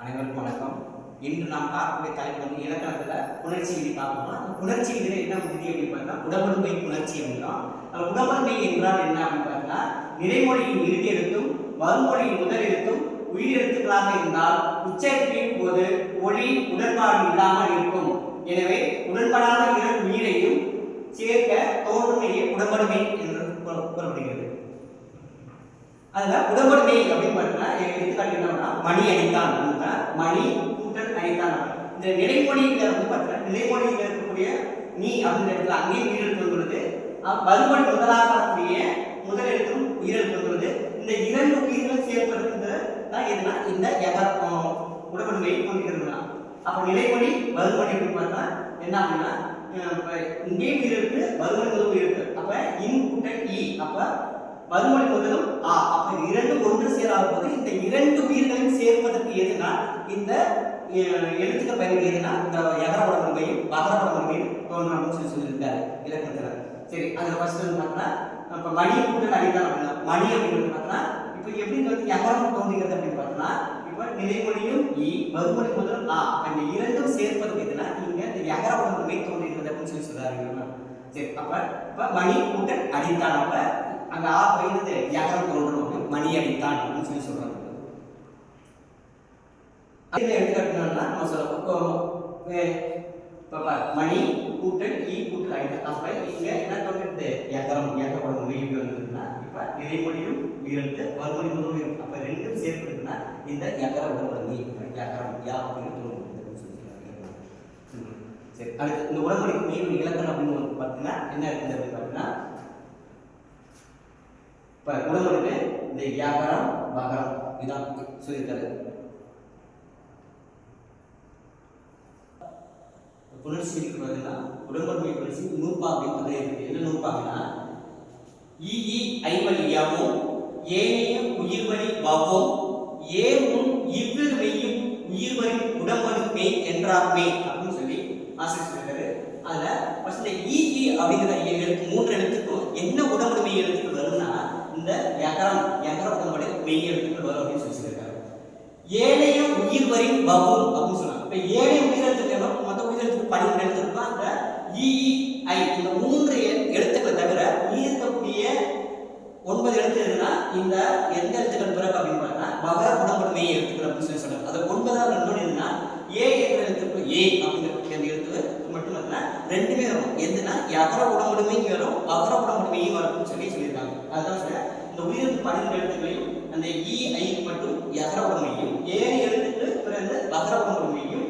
அனைவருக்கும் வணக்கம். இன்று நாம் பார்க்கக்கூடிய தலைப்பு வந்து இலக்கணத்தில் புணர்ச்சி விதி பார்க்கணும். அந்த புணர்ச்சி விதியில் என்ன விதி அப்படின்னு பார்த்தா உடம்படுமை புணர்ச்சி அப்படின்றோம். அந்த உடம்படுமை என்றால் என்ன அப்படின்னு பார்த்தா நிறைமொழியின் இறுதி எழுத்தும் மறுமொழியின் முதல் எழுத்தும் உயிரெழுத்துக்களாக இருந்தால் உச்சரிப்பின் போது ஒளி உடன்பாடு இல்லாமல் இருக்கும். எனவே உடன்படாத இரண்டு உயிரையும் சேர்க்க தோன்றுமையே உடம்படுமை என்று கூறப்படுகிறது. அதுல உடம்படுமை அப்படின்னு பார்த்தீங்கன்னா எடுத்துக்காட்டு என்னன்னா மணி அடித்தான் அப்படின்னா மணி கூட்டல் அடித்தான். இந்த நிலைமொழியில வந்து பார்த்தீங்கன்னா நிலைமொழியில இருக்கக்கூடிய நீ அப்படின்ற இடத்துல அங்கேயும் உயிரெழுத்து வந்துள்ளது. மறுமொழி முதலாக வரக்கூடிய முதல் எழுத்தும் உயிரெழுத்து வந்துள்ளது. இந்த இரண்டு உயிர்கள் சேர்ப்பதற்கு தான் எதுனா இந்த உடம்படுமையை கொண்டிருக்கிறதுனா அப்ப நிலைமொழி மறுமொழி அப்படின்னு பார்த்தா என்ன அப்படின்னா இங்கேயும் உயிரெழுத்து மறுமொழி முதல் உயிரெழுத்து அப்ப இன் கூட்டல் இ அப்ப மறுமொழி முதலும் ஆ அப்ப இரண்டு ஒன்று சேராத போது இந்த இரண்டு உயிர்களையும் சேர்ப்பதற்கு எதுனா இந்த எழுத்துக்கள் பயன்படுகிறதுனா இந்த யகர உடம்புமையும் பகர உடம்புமையும் தோன்றணும்னு சொல்லியிருக்காரு இலக்கணத்துல. சரி அதுல ஃபர்ஸ்ட் வந்து பார்த்தா இப்ப மணி கூட்டல் அடித்தான் அப்படின்னா மணி அப்படின்னு பார்த்தா இப்ப எப்படி வந்து யகரம் தோன்றுகிறது அப்படின்னு பார்த்தோம்னா இப்ப நிலைமொழியும் இ மறுமொழி முதலும் ஆ அந்த இரண்டும் சேர்ப்பதற்கு எதுனா இங்க இந்த யகர உடம்புமை தோன்றுகிறது அப்படின்னு சொல்றாரு. சரி அப்ப இப்ப மணி கூட்டல் அடித்தான் அப்ப அங்க ஆ போயிருந்து யகரம் தோன்றணும் மணி அடித்தான் அப்படின்னு சொல்றாங்க. அதுல எடுத்துக்கிட்டோம்னா நம்ம சொல்லுவோம் மணி கூட்டல் ஈ கூட்டல் அடித்தான் அப்ப இங்க என்ன தோன்றுது யகரம் யகரோட மொழி வந்ததுன்னா இப்ப நிலைமொழியும் உயிரெழுத்து மறுமொழி முதல் உயிர் அப்ப ரெண்டும் சேர்த்துருக்குன்னா இந்த யகர உடம்பு யகரம் யா அப்படின்னு தோன்றும் சொல்லியிருக்காங்க. சரி அடுத்து இந்த உடம்புக்கு மெயின் இலக்கணம் அப்படின்னு பார்த்தீங்கன்னா என்ன இருக்குது அப்படின்னு பார்த்தீங்கன்னா இப்ப உடம்புக்கு இந்த யகரம் பகரம் இதான் சொல்லியிருக்காரு. புணர்ச்சி இருக்கிறதுனா உடம்படுமை புணர்ச்சி நூற்பா அப்படின்னு இருக்கு. என்ன நூற்பாங்கன்னா ஈ ஐவழி யாவும் ஏனைய உயிர்வழி வாவும் ஏ முன் இவ்விரு மெய்யும் உயிர்வழி உடம்படுமை என்றாமே அப்படின்னு சொல்லி ஆசிரியர் சொல்லியிருக்காரு. அதுல ஃபர்ஸ்ட் ஈ அப்படிங்கிற எழுத்து மூன்று எழுத்துக்கும் என்ன உடம்படுமை எழுத்துக்கள் வரும்னா இந்த யகர உடம்புடைய மெய் எழுத்துக்கள் வரும் அப்படின்னு சொல்லியிருக்காரு. ஏனைய உயிர்வரின் வவும் அப்படின்னு சொன்னாங்க. இப்ப ஏனைய உயிரெழுத்துக்கள் மொத்த உயிரெழுத்துக்கு 12 எழுத்து இருக்கும். அந்த இ ஐ இந்த மூன்று எழுத்துக்களை தவிர இருக்கக்கூடிய 9 எழுத்து எதுனா இந்த எந்த எழுத்துக்கள் பிறகு அப்படின்னு பார்த்தா மகர உடம்படுமை எழுத்துக்கள் அப்படின்னு சொல்லி சொல்றாங்க. அது 9வது இன்னொன்று எதுனா ஏ என்ற எழுத்துக்கு ஏ அப்படிங்கிற அந்த எழுத்து மட்டும் இல்லைன்னா ரெண்டுமே வரும். எதுனா யகர உடம்படுமையும் வரும் மகர உடம்படுமையும் வரும்னு சொல்லியிருக்காங்க. அதுதான் சொல்ல இந்த உயிரெழுத்து 12 எழுத்துக்களையும் அந்த இ ஐ மட்டும் யகர உடம்பையும் ஏழு எழுத்துக்கு பிறகு மகர உடம்பையும்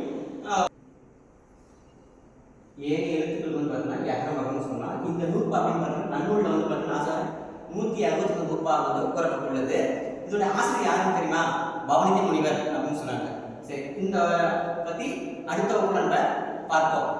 ஏழு எழுத்துக்கள் வந்து பார்த்தீங்கன்னா யகர மகரம்னு சொன்னா இந்த நூற்பா அப்படின்னு பார்த்தீங்கன்னா நன்னூல்ல வந்து பார்த்தீங்கன்னா 169 நூற்பா வந்து கூறப்பட்டுள்ளது. இதோட ஆசிரியர் யாருன்னு தெரியுமா? பவனிதி முனிவர் அப்படின்னு சொன்னாங்க. சரி இந்த பத்தி அடுத்த வகுப்புல நம்ம பார்ப்போம்.